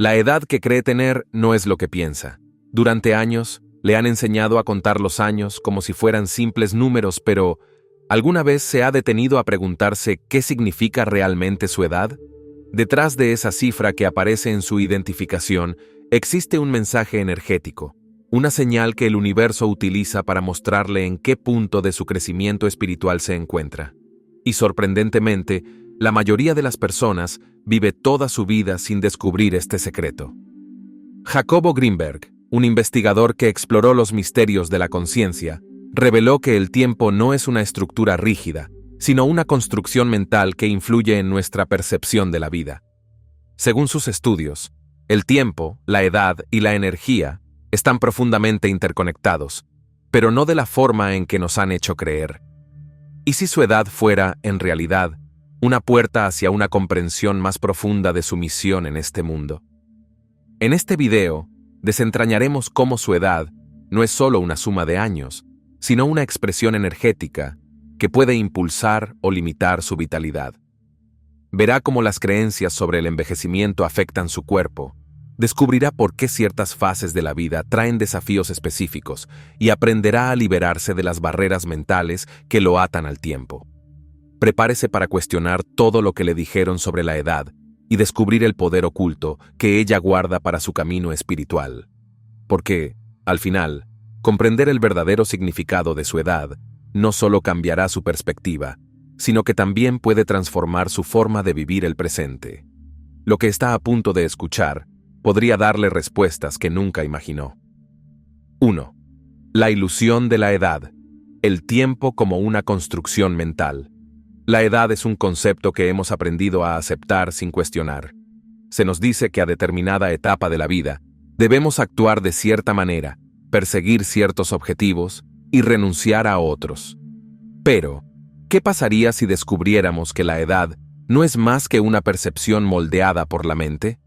La edad que cree tener no es lo que piensa. Durante años, le han enseñado a contar los años como si fueran simples números, pero ¿alguna vez se ha detenido a preguntarse qué significa realmente su edad? Detrás de esa cifra que aparece en su identificación, existe un mensaje energético, una señal que el universo utiliza para mostrarle en qué punto de su crecimiento espiritual se encuentra. Y sorprendentemente, la mayoría de las personas vive toda su vida sin descubrir este secreto. Jacobo Greenberg, un investigador que exploró los misterios de la conciencia, reveló que el tiempo no es una estructura rígida, sino una construcción mental que influye en nuestra percepción de la vida. Según sus estudios, el tiempo, la edad y la energía están profundamente interconectados, pero no de la forma en que nos han hecho creer. ¿Y si su edad fuera, en realidad, una puerta hacia una comprensión más profunda de su misión en este mundo? En este video, desentrañaremos cómo su edad no es solo una suma de años, sino una expresión energética que puede impulsar o limitar su vitalidad. Verá cómo las creencias sobre el envejecimiento afectan su cuerpo, descubrirá por qué ciertas fases de la vida traen desafíos específicos y aprenderá a liberarse de las barreras mentales que lo atan al tiempo. Prepárese para cuestionar todo lo que le dijeron sobre la edad y descubrir el poder oculto que ella guarda para su camino espiritual. Porque, al final, comprender el verdadero significado de su edad no solo cambiará su perspectiva, sino que también puede transformar su forma de vivir el presente. Lo que está a punto de escuchar podría darle respuestas que nunca imaginó. 1. La ilusión de la edad. El tiempo como una construcción mental. La edad es un concepto que hemos aprendido a aceptar sin cuestionar. Se nos dice que a determinada etapa de la vida debemos actuar de cierta manera, perseguir ciertos objetivos y renunciar a otros. Pero, ¿qué pasaría si descubriéramos que la edad no es más que una percepción moldeada por la mente?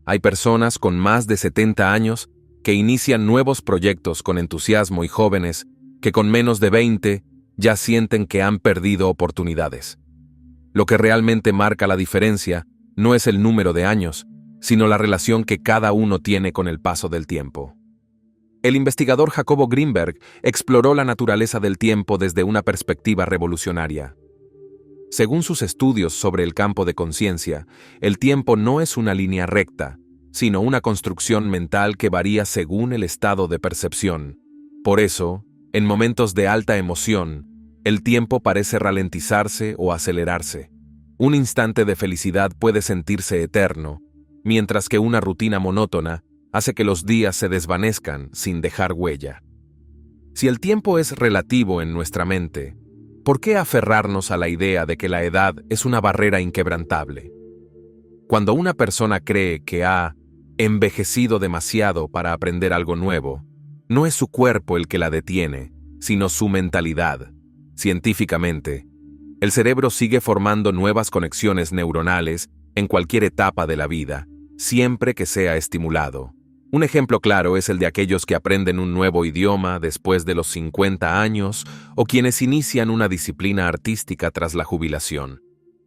Hay personas con más de 70 años que inician nuevos proyectos con entusiasmo y jóvenes que con menos de 20 ya sienten que han perdido oportunidades. Lo que realmente marca la diferencia no es el número de años, sino la relación que cada uno tiene con el paso del tiempo. El investigador Jacobo Greenberg exploró la naturaleza del tiempo desde una perspectiva revolucionaria. Según sus estudios sobre el campo de conciencia, el tiempo no es una línea recta, sino una construcción mental que varía según el estado de percepción. Por eso, en momentos de alta emoción, el tiempo parece ralentizarse o acelerarse. Un instante de felicidad puede sentirse eterno, mientras que una rutina monótona hace que los días se desvanezcan sin dejar huella. Si el tiempo es relativo en nuestra mente, ¿por qué aferrarnos a la idea de que la edad es una barrera inquebrantable? Cuando una persona cree que ha envejecido demasiado para aprender algo nuevo, no es su cuerpo el que la detiene, sino su mentalidad. Científicamente, el cerebro sigue formando nuevas conexiones neuronales en cualquier etapa de la vida, siempre que sea estimulado. Un ejemplo claro es el de aquellos que aprenden un nuevo idioma después de los 50 años o quienes inician una disciplina artística tras la jubilación.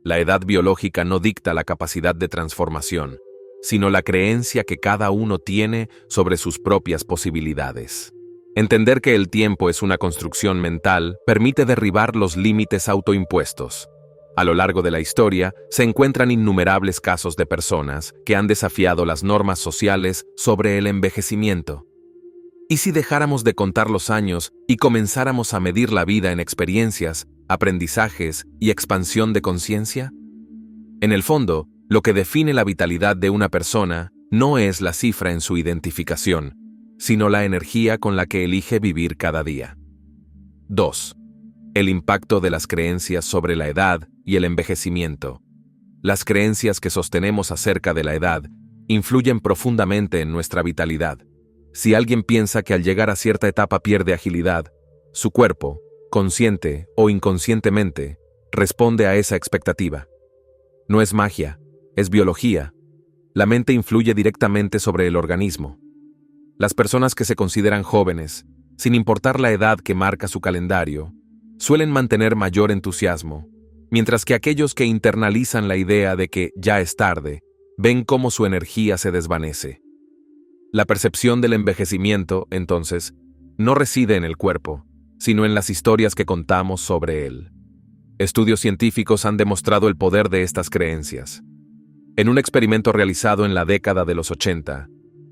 La edad biológica no dicta la capacidad de transformación, sino la creencia que cada uno tiene sobre sus propias posibilidades. Entender que el tiempo es una construcción mental permite derribar los límites autoimpuestos. A lo largo de la historia, se encuentran innumerables casos de personas que han desafiado las normas sociales sobre el envejecimiento. ¿Y si dejáramos de contar los años y comenzáramos a medir la vida en experiencias, aprendizajes y expansión de conciencia? En el fondo, lo que define la vitalidad de una persona no es la cifra en su identificación, sino la energía con la que elige vivir cada día. 2. El impacto de las creencias sobre la edad y el envejecimiento. Las creencias que sostenemos acerca de la edad influyen profundamente en nuestra vitalidad. Si alguien piensa que al llegar a cierta etapa pierde agilidad, su cuerpo, consciente o inconscientemente, responde a esa expectativa. No es magia, es biología. La mente influye directamente sobre el organismo. Las personas que se consideran jóvenes, sin importar la edad que marca su calendario, suelen mantener mayor entusiasmo, mientras que aquellos que internalizan la idea de que ya es tarde, ven cómo su energía se desvanece. La percepción del envejecimiento, entonces, no reside en el cuerpo, sino en las historias que contamos sobre él. Estudios científicos han demostrado el poder de estas creencias. En un experimento realizado en la década de los 80,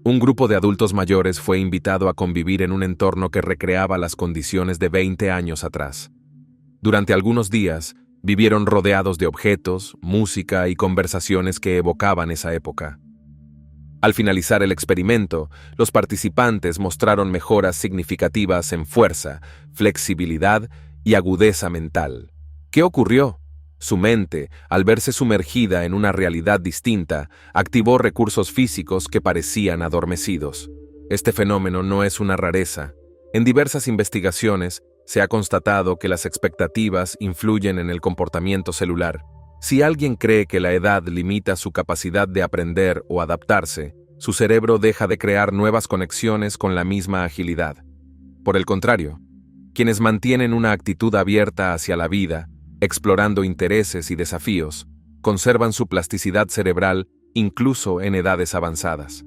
un grupo de adultos mayores fue invitado a convivir en un entorno que recreaba las condiciones de 20 años atrás. Durante algunos días, vivieron rodeados de objetos, música y conversaciones que evocaban esa época. Al finalizar el experimento, los participantes mostraron mejoras significativas en fuerza, flexibilidad y agudeza mental. ¿Qué ocurrió? Su mente, al verse sumergida en una realidad distinta, activó recursos físicos que parecían adormecidos. Este fenómeno no es una rareza. En diversas investigaciones, se ha constatado que las expectativas influyen en el comportamiento celular. Si alguien cree que la edad limita su capacidad de aprender o adaptarse, su cerebro deja de crear nuevas conexiones con la misma agilidad. Por el contrario, quienes mantienen una actitud abierta hacia la vida, explorando intereses y desafíos, conservan su plasticidad cerebral incluso en edades avanzadas.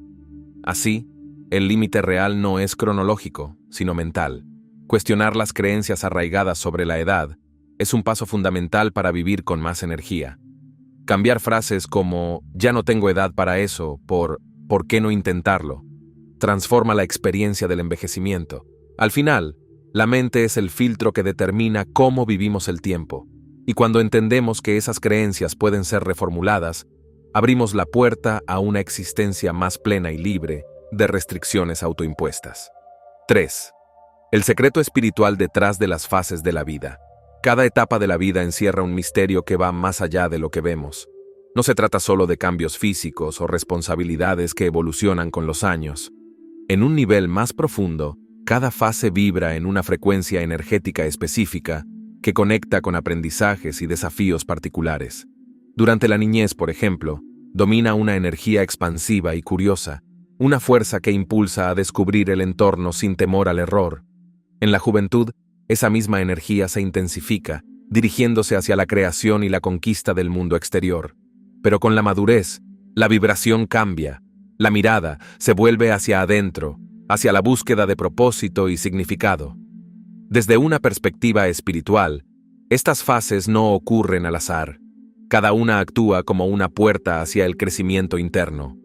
Así, el límite real no es cronológico, sino mental. Cuestionar las creencias arraigadas sobre la edad es un paso fundamental para vivir con más energía. Cambiar frases como «ya no tengo edad para eso» por «¿por qué no intentarlo?», transforma la experiencia del envejecimiento. Al final, la mente es el filtro que determina cómo vivimos el tiempo, y cuando entendemos que esas creencias pueden ser reformuladas, abrimos la puerta a una existencia más plena y libre de restricciones autoimpuestas. 3. El secreto espiritual detrás de las fases de la vida. Cada etapa de la vida encierra un misterio que va más allá de lo que vemos. No se trata solo de cambios físicos o responsabilidades que evolucionan con los años. En un nivel más profundo, cada fase vibra en una frecuencia energética específica que conecta con aprendizajes y desafíos particulares. Durante la niñez, por ejemplo, domina una energía expansiva y curiosa, una fuerza que impulsa a descubrir el entorno sin temor al error. En la juventud, esa misma energía se intensifica, dirigiéndose hacia la creación y la conquista del mundo exterior. Pero con la madurez, la vibración cambia, la mirada se vuelve hacia adentro, hacia la búsqueda de propósito y significado. Desde una perspectiva espiritual, estas fases no ocurren al azar. Cada una actúa como una puerta hacia el crecimiento interno.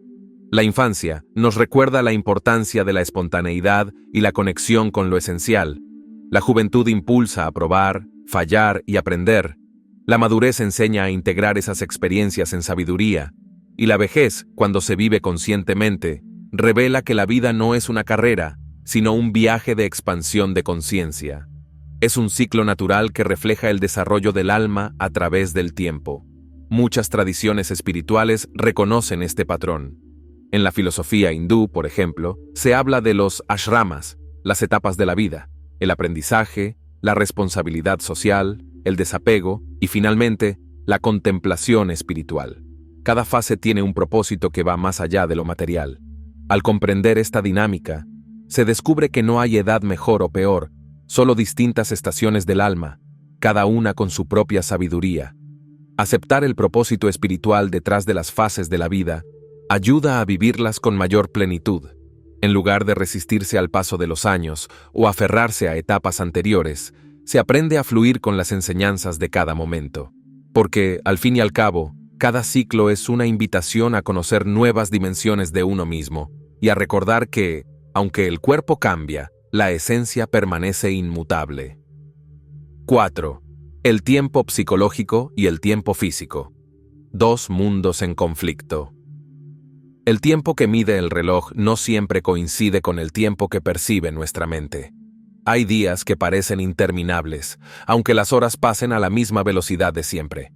La infancia nos recuerda la importancia de la espontaneidad y la conexión con lo esencial. La juventud impulsa a probar, fallar y aprender. La madurez enseña a integrar esas experiencias en sabiduría. Y la vejez, cuando se vive conscientemente, revela que la vida no es una carrera, sino un viaje de expansión de conciencia. Es un ciclo natural que refleja el desarrollo del alma a través del tiempo. Muchas tradiciones espirituales reconocen este patrón. En la filosofía hindú, por ejemplo, se habla de los ashramas, las etapas de la vida, el aprendizaje, la responsabilidad social, el desapego y, finalmente, la contemplación espiritual. Cada fase tiene un propósito que va más allá de lo material. Al comprender esta dinámica, se descubre que no hay edad mejor o peor, solo distintas estaciones del alma, cada una con su propia sabiduría. Aceptar el propósito espiritual detrás de las fases de la vida ayuda a vivirlas con mayor plenitud. En lugar de resistirse al paso de los años o aferrarse a etapas anteriores, se aprende a fluir con las enseñanzas de cada momento. Porque, al fin y al cabo, cada ciclo es una invitación a conocer nuevas dimensiones de uno mismo y a recordar que, aunque el cuerpo cambia, la esencia permanece inmutable. 4. El tiempo psicológico y el tiempo físico. Dos mundos en conflicto. El tiempo que mide el reloj no siempre coincide con el tiempo que percibe nuestra mente. Hay días que parecen interminables, aunque las horas pasen a la misma velocidad de siempre.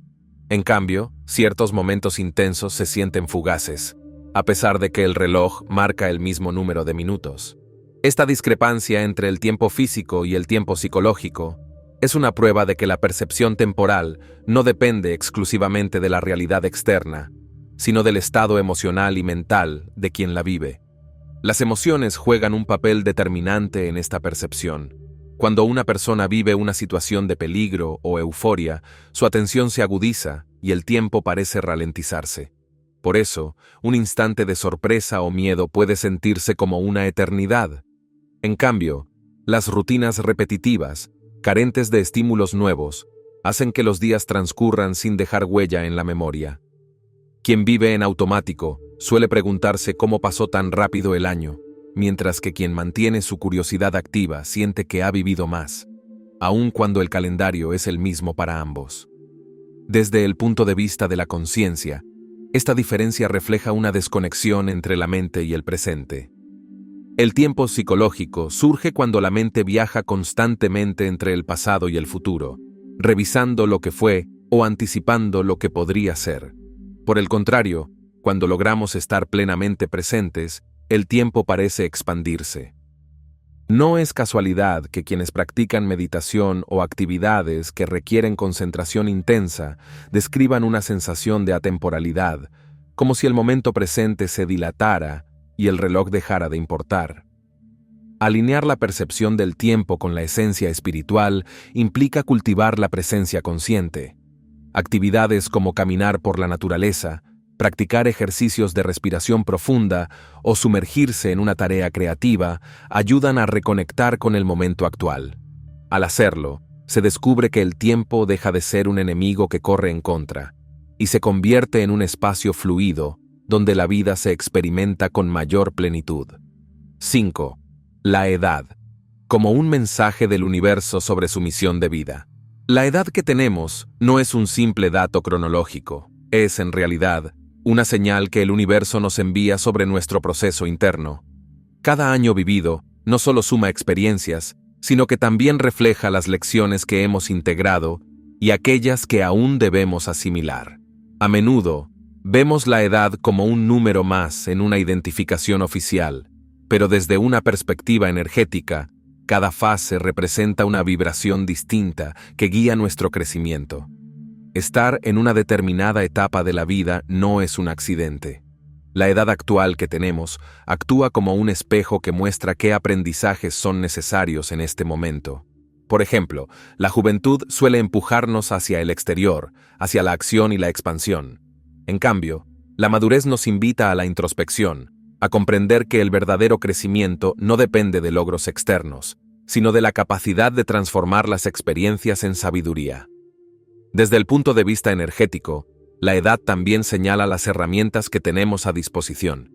En cambio, ciertos momentos intensos se sienten fugaces, a pesar de que el reloj marca el mismo número de minutos. Esta discrepancia entre el tiempo físico y el tiempo psicológico es una prueba de que la percepción temporal no depende exclusivamente de la realidad externa, sino del estado emocional y mental de quien la vive. Las emociones juegan un papel determinante en esta percepción. Cuando una persona vive una situación de peligro o euforia, su atención se agudiza y el tiempo parece ralentizarse. Por eso, un instante de sorpresa o miedo puede sentirse como una eternidad. En cambio, las rutinas repetitivas, carentes de estímulos nuevos, hacen que los días transcurran sin dejar huella en la memoria. Quien vive en automático suele preguntarse cómo pasó tan rápido el año, mientras que quien mantiene su curiosidad activa siente que ha vivido más, aun cuando el calendario es el mismo para ambos. Desde el punto de vista de la conciencia, esta diferencia refleja una desconexión entre la mente y el presente. El tiempo psicológico surge cuando la mente viaja constantemente entre el pasado y el futuro, revisando lo que fue o anticipando lo que podría ser. Por el contrario, cuando logramos estar plenamente presentes, el tiempo parece expandirse. No es casualidad que quienes practican meditación o actividades que requieren concentración intensa describan una sensación de atemporalidad, como si el momento presente se dilatara y el reloj dejara de importar. Alinear la percepción del tiempo con la esencia espiritual implica cultivar la presencia consciente. Actividades como caminar por la naturaleza, practicar ejercicios de respiración profunda o sumergirse en una tarea creativa ayudan a reconectar con el momento actual. Al hacerlo, se descubre que el tiempo deja de ser un enemigo que corre en contra y se convierte en un espacio fluido donde la vida se experimenta con mayor plenitud. 5. La edad, como un mensaje del universo sobre su misión de vida. La edad que tenemos no es un simple dato cronológico, es, en realidad, una señal que el universo nos envía sobre nuestro proceso interno. Cada año vivido no solo suma experiencias, sino que también refleja las lecciones que hemos integrado y aquellas que aún debemos asimilar. A menudo, vemos la edad como un número más en una identificación oficial, pero desde una perspectiva energética, cada fase representa una vibración distinta que guía nuestro crecimiento. Estar en una determinada etapa de la vida no es un accidente. La edad actual que tenemos actúa como un espejo que muestra qué aprendizajes son necesarios en este momento. Por ejemplo, la juventud suele empujarnos hacia el exterior, hacia la acción y la expansión. En cambio, la madurez nos invita a la introspección, a comprender que el verdadero crecimiento no depende de logros externos, sino de la capacidad de transformar las experiencias en sabiduría. Desde el punto de vista energético, la edad también señala las herramientas que tenemos a disposición.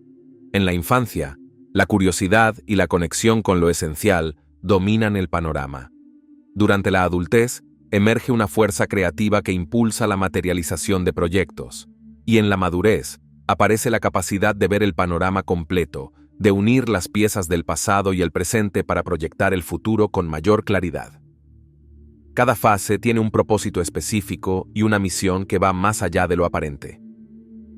En la infancia, la curiosidad y la conexión con lo esencial dominan el panorama. Durante la adultez, emerge una fuerza creativa que impulsa la materialización de proyectos. Y en la madurez, aparece la capacidad de ver el panorama completo, de unir las piezas del pasado y el presente para proyectar el futuro con mayor claridad. Cada fase tiene un propósito específico y una misión que va más allá de lo aparente.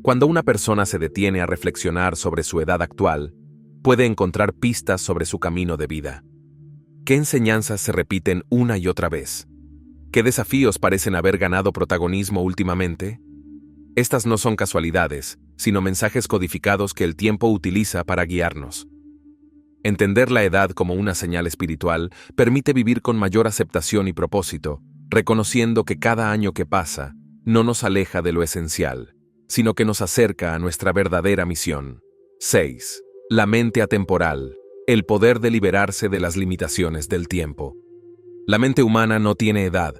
Cuando una persona se detiene a reflexionar sobre su edad actual, puede encontrar pistas sobre su camino de vida. ¿Qué enseñanzas se repiten una y otra vez? ¿Qué desafíos parecen haber ganado protagonismo últimamente? Estas no son casualidades, sino mensajes codificados que el tiempo utiliza para guiarnos. Entender la edad como una señal espiritual permite vivir con mayor aceptación y propósito, reconociendo que cada año que pasa no nos aleja de lo esencial, sino que nos acerca a nuestra verdadera misión. 6. La mente atemporal, el poder de liberarse de las limitaciones del tiempo. La mente humana no tiene edad.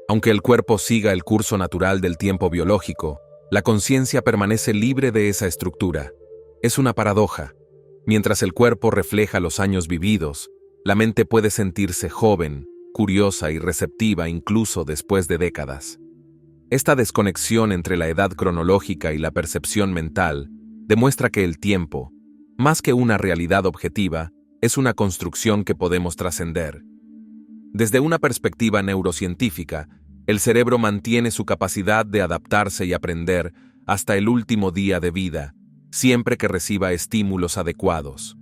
Aunque el cuerpo siga el curso natural del tiempo biológico, la conciencia permanece libre de esa estructura. Es una paradoja. Mientras el cuerpo refleja los años vividos, la mente puede sentirse joven, curiosa y receptiva incluso después de décadas. Esta desconexión entre la edad cronológica y la percepción mental demuestra que el tiempo, más que una realidad objetiva, es una construcción que podemos trascender. Desde una perspectiva neurocientífica, el cerebro mantiene su capacidad de adaptarse y aprender hasta el último día de vida, siempre que reciba estímulos adecuados.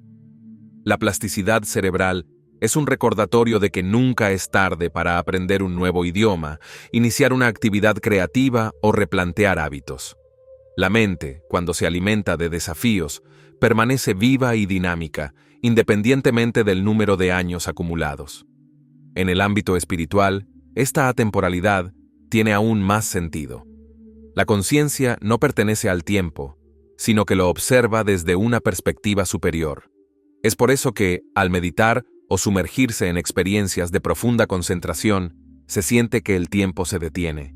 La plasticidad cerebral es un recordatorio de que nunca es tarde para aprender un nuevo idioma, iniciar una actividad creativa o replantear hábitos. La mente, cuando se alimenta de desafíos, permanece viva y dinámica, independientemente del número de años acumulados. En el ámbito espiritual, esta atemporalidad tiene aún más sentido. La conciencia no pertenece al tiempo, sino que lo observa desde una perspectiva superior. Es por eso que, al meditar o sumergirse en experiencias de profunda concentración, se siente que el tiempo se detiene.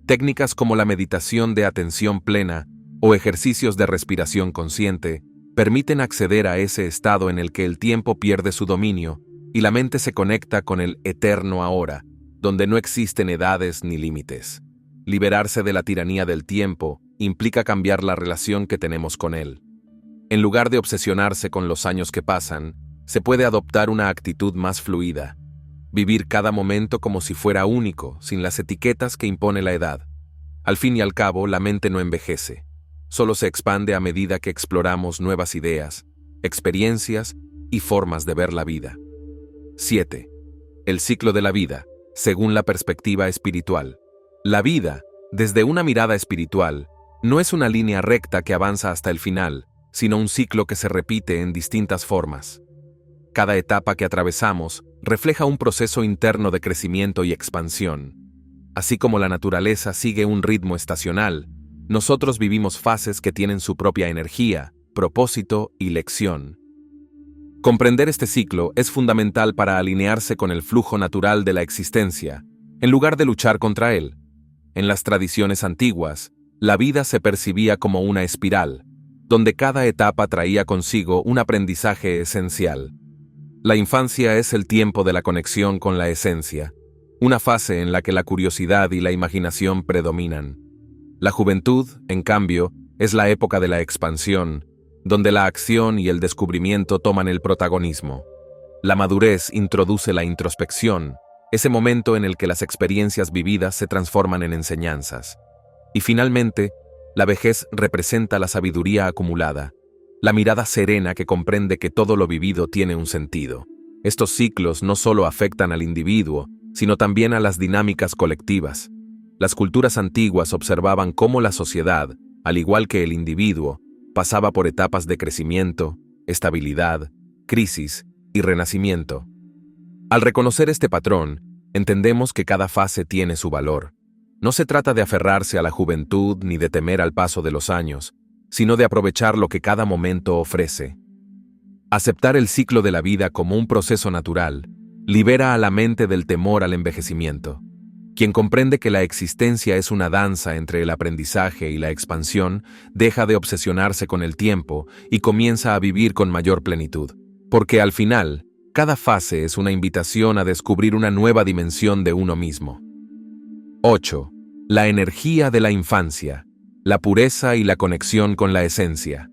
Técnicas como la meditación de atención plena o ejercicios de respiración consciente permiten acceder a ese estado en el que el tiempo pierde su dominio y la mente se conecta con el eterno ahora, donde no existen edades ni límites. Liberarse de la tiranía del tiempo implica cambiar la relación que tenemos con él. En lugar de obsesionarse con los años que pasan, se puede adoptar una actitud más fluida. Vivir cada momento como si fuera único, sin las etiquetas que impone la edad. Al fin y al cabo, la mente no envejece. Solo se expande a medida que exploramos nuevas ideas, experiencias y formas de ver la vida. 7. El ciclo de la vida, según la perspectiva espiritual. La vida, desde una mirada espiritual, no es una línea recta que avanza hasta el final, sino un ciclo que se repite en distintas formas. Cada etapa que atravesamos refleja un proceso interno de crecimiento y expansión. Así como la naturaleza sigue un ritmo estacional, nosotros vivimos fases que tienen su propia energía, propósito y lección. Comprender este ciclo es fundamental para alinearse con el flujo natural de la existencia, en lugar de luchar contra él. En las tradiciones antiguas, la vida se percibía como una espiral, donde cada etapa traía consigo un aprendizaje esencial. La infancia es el tiempo de la conexión con la esencia, una fase en la que la curiosidad y la imaginación predominan. La juventud, en cambio, es la época de la expansión, donde la acción y el descubrimiento toman el protagonismo. La madurez introduce la introspección, ese momento en el que las experiencias vividas se transforman en enseñanzas. Y finalmente, la vejez representa la sabiduría acumulada, la mirada serena que comprende que todo lo vivido tiene un sentido. Estos ciclos no solo afectan al individuo, sino también a las dinámicas colectivas. Las culturas antiguas observaban cómo la sociedad, al igual que el individuo, pasaba por etapas de crecimiento, estabilidad, crisis y renacimiento. Al reconocer este patrón, entendemos que cada fase tiene su valor. No se trata de aferrarse a la juventud ni de temer al paso de los años, sino de aprovechar lo que cada momento ofrece. Aceptar el ciclo de la vida como un proceso natural libera a la mente del temor al envejecimiento. Quien comprende que la existencia es una danza entre el aprendizaje y la expansión, deja de obsesionarse con el tiempo y comienza a vivir con mayor plenitud. Porque al final, cada fase es una invitación a descubrir una nueva dimensión de uno mismo. 8. La energía de la infancia, la pureza y la conexión con la esencia.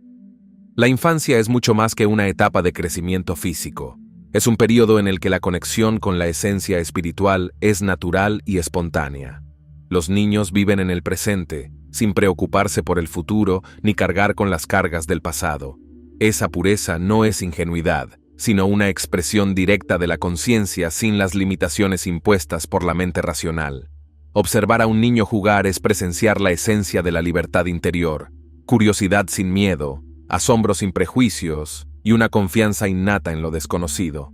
La infancia es mucho más que una etapa de crecimiento físico. Es un periodo en el que la conexión con la esencia espiritual es natural y espontánea. Los niños viven en el presente, sin preocuparse por el futuro ni cargar con las cargas del pasado. Esa pureza no es ingenuidad, sino una expresión directa de la conciencia sin las limitaciones impuestas por la mente racional. Observar a un niño jugar es presenciar la esencia de la libertad interior, curiosidad sin miedo, asombro sin prejuicios y una confianza innata en lo desconocido.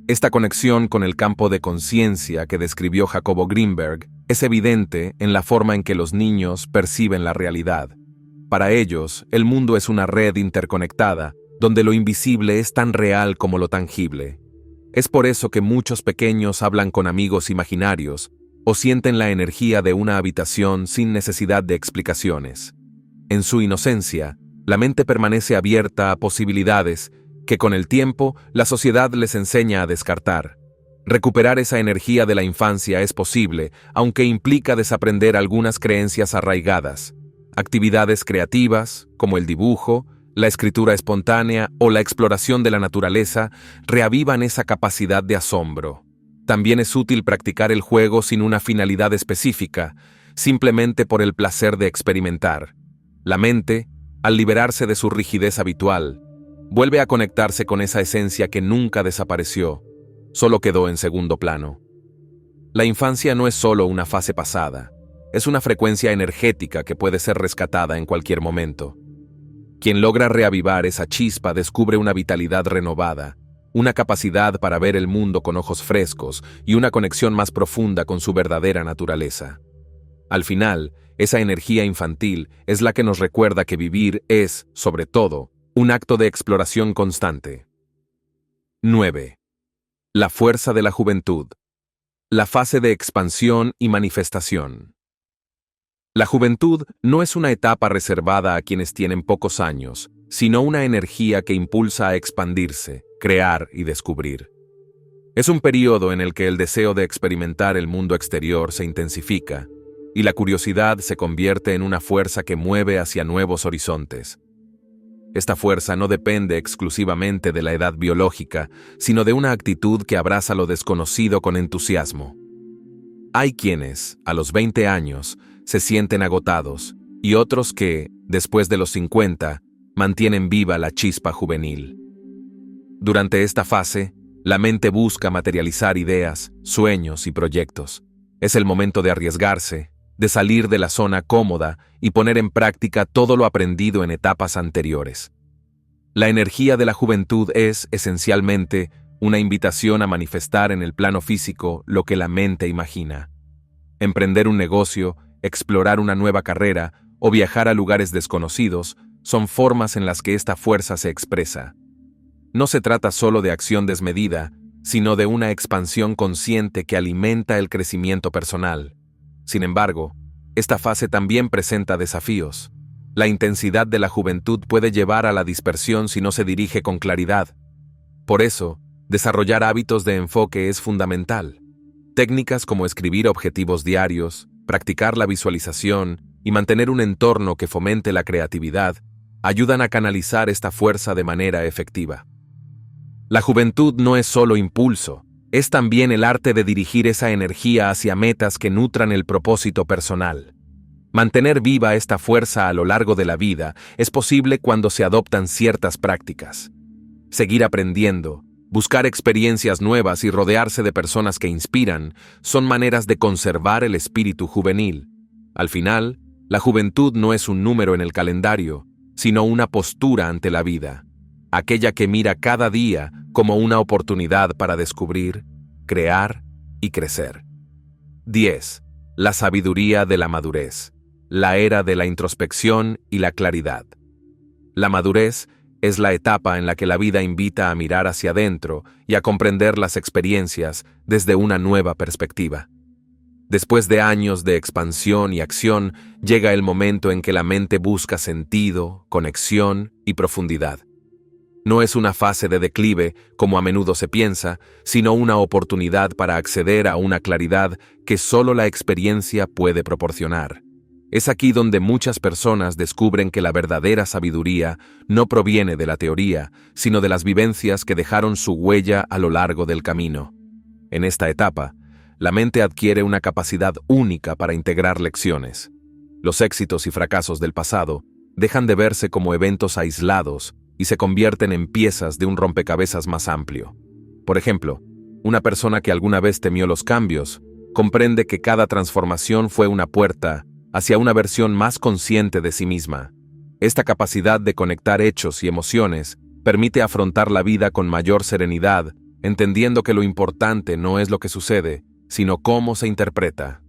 Esta conexión con el campo de conciencia que describió Jacobo Greenberg es evidente en la forma en que los niños perciben la realidad. Para ellos, el mundo es una red interconectada, donde lo invisible es tan real como lo tangible. Es por eso que muchos pequeños hablan con amigos imaginarios o sienten la energía de una habitación sin necesidad de explicaciones. En su inocencia, la mente permanece abierta a posibilidades que con el tiempo la sociedad les enseña a descartar. Recuperar esa energía de la infancia es posible, aunque implica desaprender algunas creencias arraigadas. Actividades creativas, como el dibujo, la escritura espontánea o la exploración de la naturaleza, reavivan esa capacidad de asombro. También es útil practicar el juego sin una finalidad específica, simplemente por el placer de experimentar. La mente, al liberarse de su rigidez habitual, vuelve a conectarse con esa esencia que nunca desapareció, solo quedó en segundo plano. La infancia no es solo una fase pasada, es una frecuencia energética que puede ser rescatada en cualquier momento. Quien logra reavivar esa chispa descubre una vitalidad renovada, una capacidad para ver el mundo con ojos frescos y una conexión más profunda con su verdadera naturaleza. Al final, esa energía infantil es la que nos recuerda que vivir es, sobre todo, un acto de exploración constante. 9. La fuerza de la juventud. La fase de expansión y manifestación. La juventud no es una etapa reservada a quienes tienen pocos años, sino una energía que impulsa a expandirse, crear y descubrir. Es un periodo en el que el deseo de experimentar el mundo exterior se intensifica, y la curiosidad se convierte en una fuerza que mueve hacia nuevos horizontes. Esta fuerza no depende exclusivamente de la edad biológica, sino de una actitud que abraza lo desconocido con entusiasmo. Hay quienes, a los 20 años, se sienten agotados, y otros que, después de los 50, mantienen viva la chispa juvenil. Durante esta fase, la mente busca materializar ideas, sueños y proyectos. Es el momento de arriesgarse, de salir de la zona cómoda y poner en práctica todo lo aprendido en etapas anteriores. La energía de la juventud es, esencialmente, una invitación a manifestar en el plano físico lo que la mente imagina. Emprender un negocio, explorar una nueva carrera o viajar a lugares desconocidos son formas en las que esta fuerza se expresa. No se trata solo de acción desmedida, sino de una expansión consciente que alimenta el crecimiento personal. Sin embargo, esta fase también presenta desafíos. La intensidad de la juventud puede llevar a la dispersión si no se dirige con claridad. Por eso, desarrollar hábitos de enfoque es fundamental. Técnicas como escribir objetivos diarios, practicar la visualización y mantener un entorno que fomente la creatividad ayudan a canalizar esta fuerza de manera efectiva. La juventud no es solo impulso, es también el arte de dirigir esa energía hacia metas que nutran el propósito personal. Mantener viva esta fuerza a lo largo de la vida es posible cuando se adoptan ciertas prácticas. Seguir aprendiendo, buscar experiencias nuevas y rodearse de personas que inspiran son maneras de conservar el espíritu juvenil. Al final, la juventud no es un número en el calendario, sino una postura ante la vida, aquella que mira cada día como una oportunidad para descubrir, crear y crecer. 10. La sabiduría de la madurez, la era de la introspección y la claridad. La madurez es la etapa en la que la vida invita a mirar hacia adentro y a comprender las experiencias desde una nueva perspectiva. Después de años de expansión y acción, llega el momento en que la mente busca sentido, conexión y profundidad. No es una fase de declive, como a menudo se piensa, sino una oportunidad para acceder a una claridad que solo la experiencia puede proporcionar. Es aquí donde muchas personas descubren que la verdadera sabiduría no proviene de la teoría, sino de las vivencias que dejaron su huella a lo largo del camino. En esta etapa, la mente adquiere una capacidad única para integrar lecciones. Los éxitos y fracasos del pasado dejan de verse como eventos aislados y se convierten en piezas de un rompecabezas más amplio. Por ejemplo, una persona que alguna vez temió los cambios comprende que cada transformación fue una puerta hacia una versión más consciente de sí misma. Esta capacidad de conectar hechos y emociones permite afrontar la vida con mayor serenidad, entendiendo que lo importante no es lo que sucede, sino cómo se interpreta.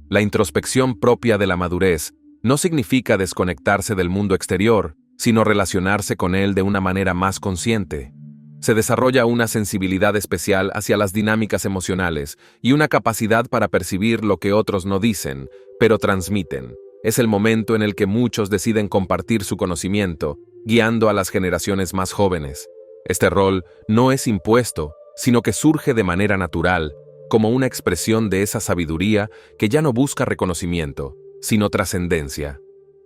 La introspección propia de la madurez no significa desconectarse del mundo exterior, sino relacionarse con él de una manera más consciente. Se desarrolla una sensibilidad especial hacia las dinámicas emocionales y una capacidad para percibir lo que otros no dicen, pero transmiten. Es el momento en el que muchos deciden compartir su conocimiento, guiando a las generaciones más jóvenes. Este rol no es impuesto, sino que surge de manera natural, como una expresión de esa sabiduría que ya no busca reconocimiento, sino trascendencia.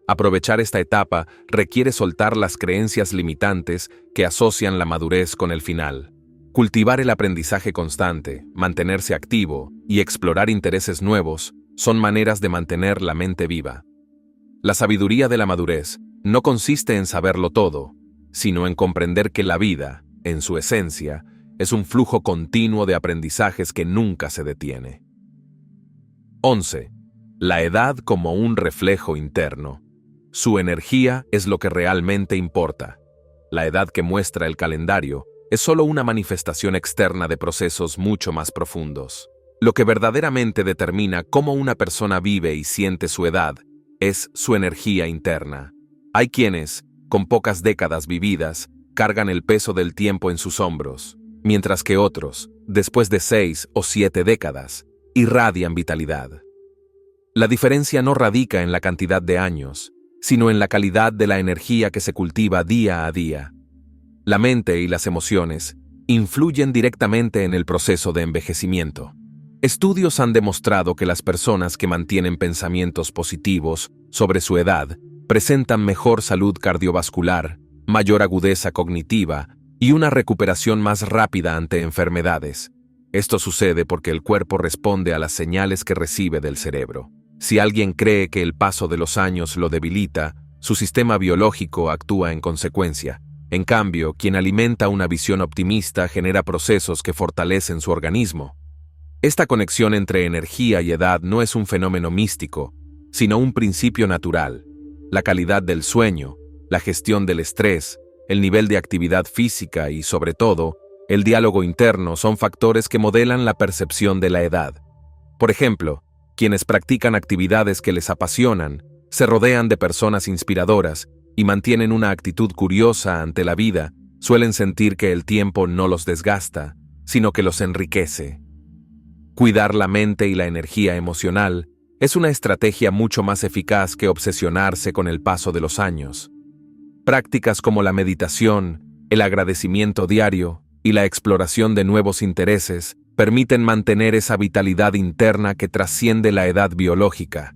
Aprovechar esta etapa requiere soltar las creencias limitantes que asocian la madurez con el final. Cultivar el aprendizaje constante, mantenerse activo y explorar intereses nuevos son maneras de mantener la mente viva. La sabiduría de la madurez no consiste en saberlo todo, sino en comprender que la vida, en su esencia, es un flujo continuo de aprendizajes que nunca se detiene. 11. La edad como un reflejo interno. Su energía es lo que realmente importa. La edad que muestra el calendario es solo una manifestación externa de procesos mucho más profundos. Lo que verdaderamente determina cómo una persona vive y siente su edad es su energía interna. Hay quienes, con pocas décadas vividas, cargan el peso del tiempo en sus hombros, mientras que otros, después de 6 o 7 décadas, irradian vitalidad. La diferencia no radica en la cantidad de años, sino en la calidad de la energía que se cultiva día a día. La mente y las emociones influyen directamente en el proceso de envejecimiento. Estudios han demostrado que las personas que mantienen pensamientos positivos sobre su edad presentan mejor salud cardiovascular, mayor agudeza cognitiva y una recuperación más rápida ante enfermedades. Esto sucede porque el cuerpo responde a las señales que recibe del cerebro. Si alguien cree que el paso de los años lo debilita, su sistema biológico actúa en consecuencia. En cambio, quien alimenta una visión optimista genera procesos que fortalecen su organismo. Esta conexión entre energía y edad no es un fenómeno místico, sino un principio natural. La calidad del sueño, la gestión del estrés, el nivel de actividad física y, sobre todo, el diálogo interno son factores que modelan la percepción de la edad. Por ejemplo, quienes practican actividades que les apasionan, se rodean de personas inspiradoras y mantienen una actitud curiosa ante la vida, suelen sentir que el tiempo no los desgasta, sino que los enriquece. Cuidar la mente y la energía emocional es una estrategia mucho más eficaz que obsesionarse con el paso de los años. Prácticas como la meditación, el agradecimiento diario y la exploración de nuevos intereses permiten mantener esa vitalidad interna que trasciende la edad biológica.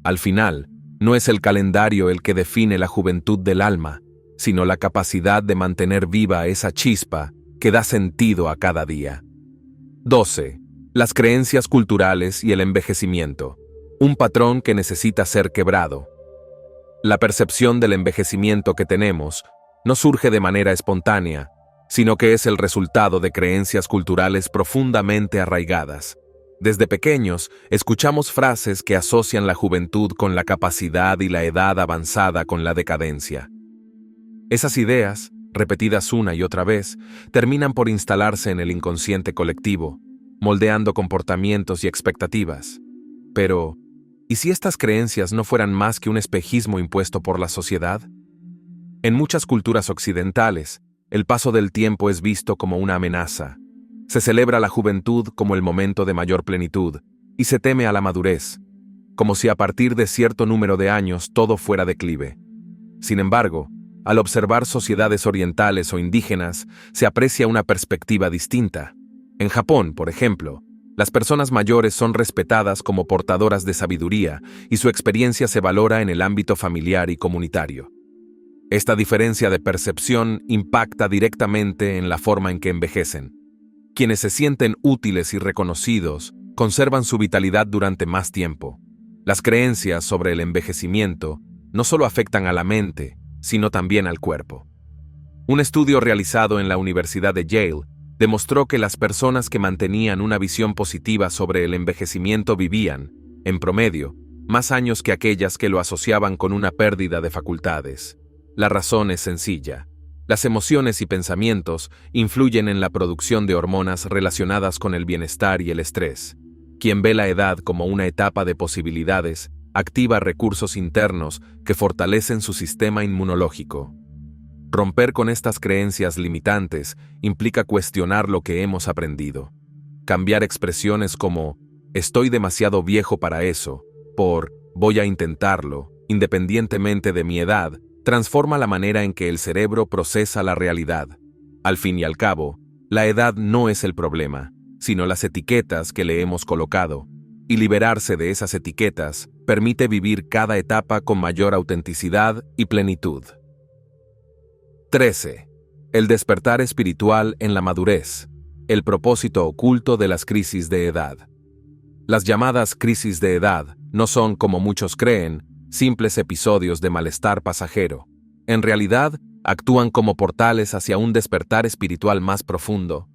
Al final, no es el calendario el que define la juventud del alma, sino la capacidad de mantener viva esa chispa que da sentido a cada día. 12. Las creencias culturales y el envejecimiento. Un patrón que necesita ser quebrado. La percepción del envejecimiento que tenemos no surge de manera espontánea, sino que es el resultado de creencias culturales profundamente arraigadas. Desde pequeños, escuchamos frases que asocian la juventud con la capacidad y la edad avanzada con la decadencia. Esas ideas, repetidas una y otra vez, terminan por instalarse en el inconsciente colectivo, moldeando comportamientos y expectativas. Pero, ¿y si estas creencias no fueran más que un espejismo impuesto por la sociedad? En muchas culturas occidentales, el paso del tiempo es visto como una amenaza. Se celebra la juventud como el momento de mayor plenitud y se teme a la madurez, como si a partir de cierto número de años todo fuera declive. Sin embargo, al observar sociedades orientales o indígenas, se aprecia una perspectiva distinta. En Japón, por ejemplo, las personas mayores son respetadas como portadoras de sabiduría y su experiencia se valora en el ámbito familiar y comunitario. Esta diferencia de percepción impacta directamente en la forma en que envejecen. Quienes se sienten útiles y reconocidos conservan su vitalidad durante más tiempo. Las creencias sobre el envejecimiento no solo afectan a la mente, sino también al cuerpo. Un estudio realizado en la Universidad de Yale demostró que las personas que mantenían una visión positiva sobre el envejecimiento vivían, en promedio, más años que aquellas que lo asociaban con una pérdida de facultades. La razón es sencilla. Las emociones y pensamientos influyen en la producción de hormonas relacionadas con el bienestar y el estrés. Quien ve la edad como una etapa de posibilidades, activa recursos internos que fortalecen su sistema inmunológico. Romper con estas creencias limitantes implica cuestionar lo que hemos aprendido. Cambiar expresiones como «estoy demasiado viejo para eso» por «voy a intentarlo», independientemente de mi edad, transforma la manera en que el cerebro procesa la realidad. Al fin y al cabo, la edad no es el problema, sino las etiquetas que le hemos colocado, y liberarse de esas etiquetas permite vivir cada etapa con mayor autenticidad y plenitud. 13. El despertar espiritual en la madurez. El propósito oculto de las crisis de edad. Las llamadas crisis de edad no son, como muchos creen, simples episodios de malestar pasajero. En realidad, actúan como portales hacia un despertar espiritual más profundo.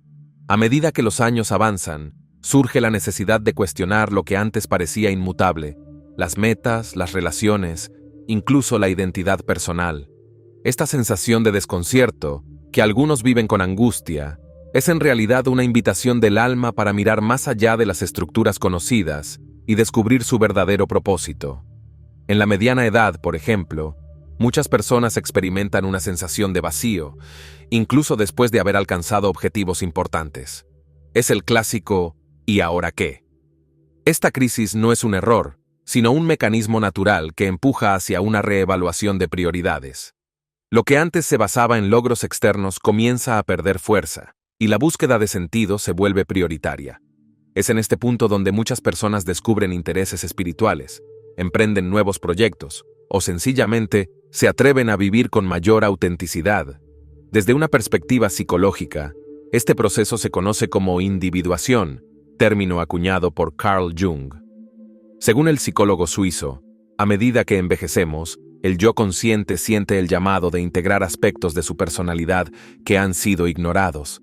A medida que los años avanzan, surge la necesidad de cuestionar lo que antes parecía inmutable, las metas, las relaciones, incluso la identidad personal. Esta sensación de desconcierto, que algunos viven con angustia, Es en realidad una invitación del alma para mirar más allá de las estructuras conocidas y descubrir su verdadero propósito. En la mediana edad, por ejemplo, muchas personas experimentan una sensación de vacío, incluso después de haber alcanzado objetivos importantes. Es el clásico ¿y ahora qué? Esta crisis no es un error, sino un mecanismo natural que empuja hacia una reevaluación de prioridades. Lo que antes se basaba en logros externos comienza a perder fuerza, y la búsqueda de sentido se vuelve prioritaria. Es en este punto donde muchas personas descubren intereses espirituales, emprenden nuevos proyectos, o sencillamente se atreven a vivir con mayor autenticidad. Desde una perspectiva psicológica, este proceso se conoce como individuación, término acuñado por Carl Jung. Según el psicólogo suizo, a medida que envejecemos, el yo consciente siente el llamado de integrar aspectos de su personalidad que han sido ignorados.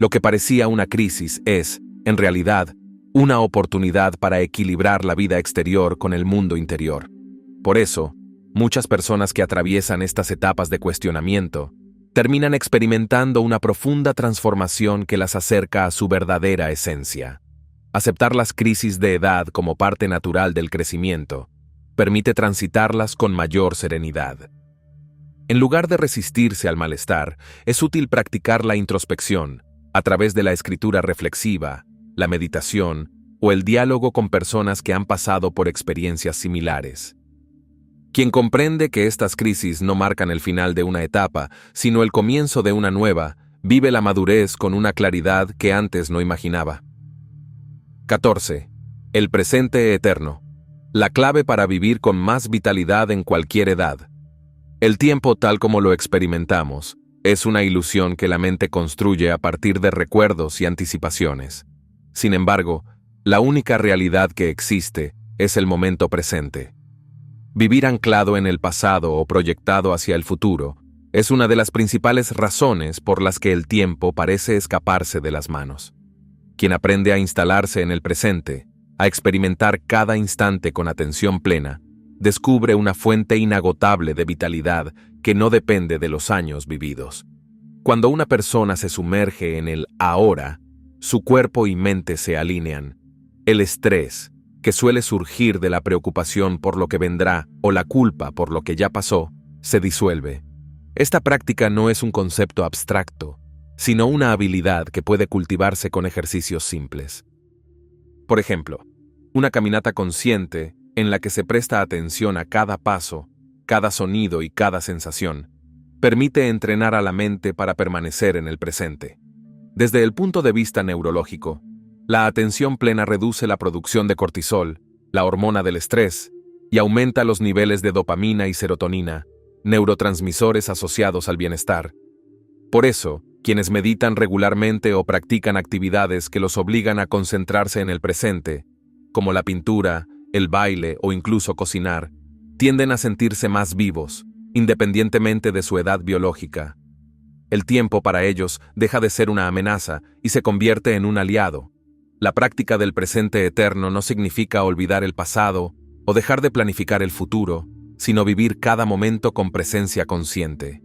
Lo que parecía una crisis es, en realidad, una oportunidad para equilibrar la vida exterior con el mundo interior. Por eso, muchas personas que atraviesan estas etapas de cuestionamiento terminan experimentando una profunda transformación que las acerca a su verdadera esencia. Aceptar las crisis de edad como parte natural del crecimiento permite transitarlas con mayor serenidad. En lugar de resistirse al malestar, es útil practicar la introspección a través de la escritura reflexiva, la meditación o el diálogo con personas que han pasado por experiencias similares. Quien comprende que estas crisis no marcan el final de una etapa, sino el comienzo de una nueva, vive la madurez con una claridad que antes no imaginaba. 14. El presente eterno. La clave para vivir con más vitalidad en cualquier edad. El tiempo tal como lo experimentamos es una ilusión que la mente construye a partir de recuerdos y anticipaciones. Sin embargo, la única realidad que existe es el momento presente. Vivir anclado en el pasado o proyectado hacia el futuro es una de las principales razones por las que el tiempo parece escaparse de las manos. Quien aprende a instalarse en el presente, a experimentar cada instante con atención plena, descubre una fuente inagotable de vitalidad que no depende de los años vividos. Cuando una persona se sumerge en el ahora, su cuerpo y mente se alinean. El estrés, que suele surgir de la preocupación por lo que vendrá o la culpa por lo que ya pasó, se disuelve. Esta práctica no es un concepto abstracto, sino una habilidad que puede cultivarse con ejercicios simples. Por ejemplo, una caminata consciente en la que se presta atención a cada paso, cada sonido y cada sensación, permite entrenar a la mente para permanecer en el presente. Desde el punto de vista neurológico, la atención plena reduce la producción de cortisol, la hormona del estrés, y aumenta los niveles de dopamina y serotonina, neurotransmisores asociados al bienestar. Por eso, quienes meditan regularmente o practican actividades que los obligan a concentrarse en el presente, como la pintura, el baile o incluso cocinar, tienden a sentirse más vivos, independientemente de su edad biológica. El tiempo para ellos deja de ser una amenaza y se convierte en un aliado. La práctica del presente eterno no significa olvidar el pasado o dejar de planificar el futuro, sino vivir cada momento con presencia consciente.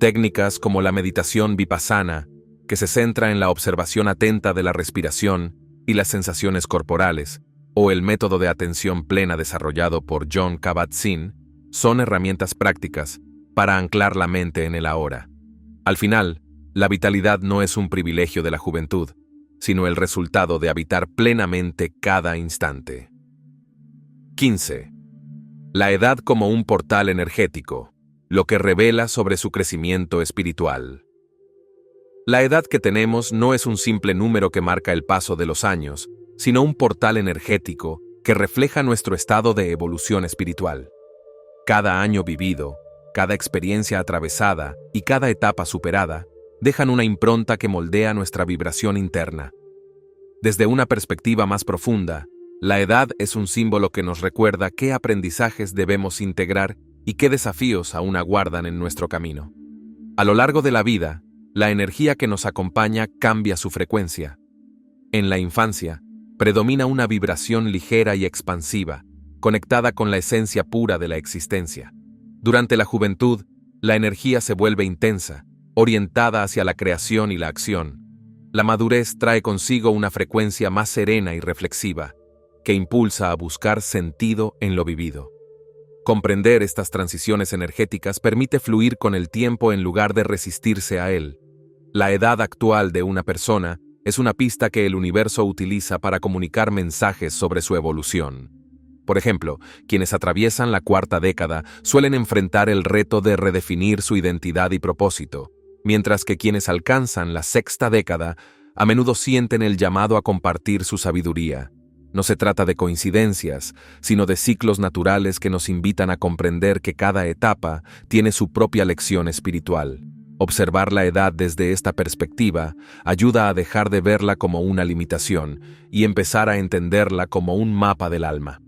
Técnicas como la meditación vipassana, que se centra en la observación atenta de la respiración y las sensaciones corporales, o el método de atención plena desarrollado por Jon Kabat-Zinn, son herramientas prácticas para anclar la mente en el ahora. Al final, la vitalidad no es un privilegio de la juventud, sino el resultado de habitar plenamente cada instante. 15. La edad como un portal energético, lo que revela sobre su crecimiento espiritual. La edad que tenemos no es un simple número que marca el paso de los años, sino un portal energético que refleja nuestro estado de evolución espiritual. Cada año vivido, cada experiencia atravesada y cada etapa superada dejan una impronta que moldea nuestra vibración interna. Desde una perspectiva más profunda, la edad es un símbolo que nos recuerda qué aprendizajes debemos integrar y qué desafíos aún aguardan en nuestro camino. A lo largo de la vida, la energía que nos acompaña cambia su frecuencia. En la infancia, predomina una vibración ligera y expansiva, conectada con la esencia pura de la existencia. Durante la juventud, la energía se vuelve intensa, orientada hacia la creación y la acción. La madurez trae consigo una frecuencia más serena y reflexiva, que impulsa a buscar sentido en lo vivido. Comprender estas transiciones energéticas permite fluir con el tiempo en lugar de resistirse a él. La edad actual de una persona es una pista que el universo utiliza para comunicar mensajes sobre su evolución. Por ejemplo, quienes atraviesan la cuarta década suelen enfrentar el reto de redefinir su identidad y propósito, mientras que quienes alcanzan la sexta década a menudo sienten el llamado a compartir su sabiduría. No se trata de coincidencias, sino de ciclos naturales que nos invitan a comprender que cada etapa tiene su propia lección espiritual. Observar la edad desde esta perspectiva ayuda a dejar de verla como una limitación y empezar a entenderla como un mapa del alma.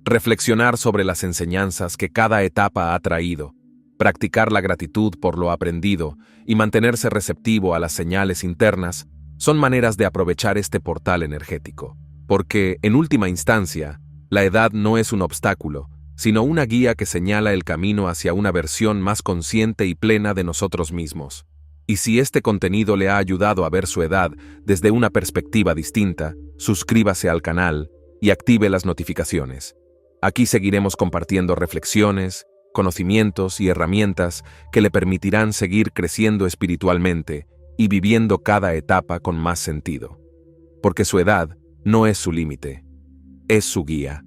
Reflexionar sobre las enseñanzas que cada etapa ha traído, practicar la gratitud por lo aprendido y mantenerse receptivo a las señales internas son maneras de aprovechar este portal energético. Porque, en última instancia, la edad no es un obstáculo, sino una guía que señala el camino hacia una versión más consciente y plena de nosotros mismos. Y si este contenido le ha ayudado a ver su edad desde una perspectiva distinta, suscríbase al canal y active las notificaciones. Aquí seguiremos compartiendo reflexiones, conocimientos y herramientas que le permitirán seguir creciendo espiritualmente y viviendo cada etapa con más sentido. Porque su edad no es su límite, es su guía.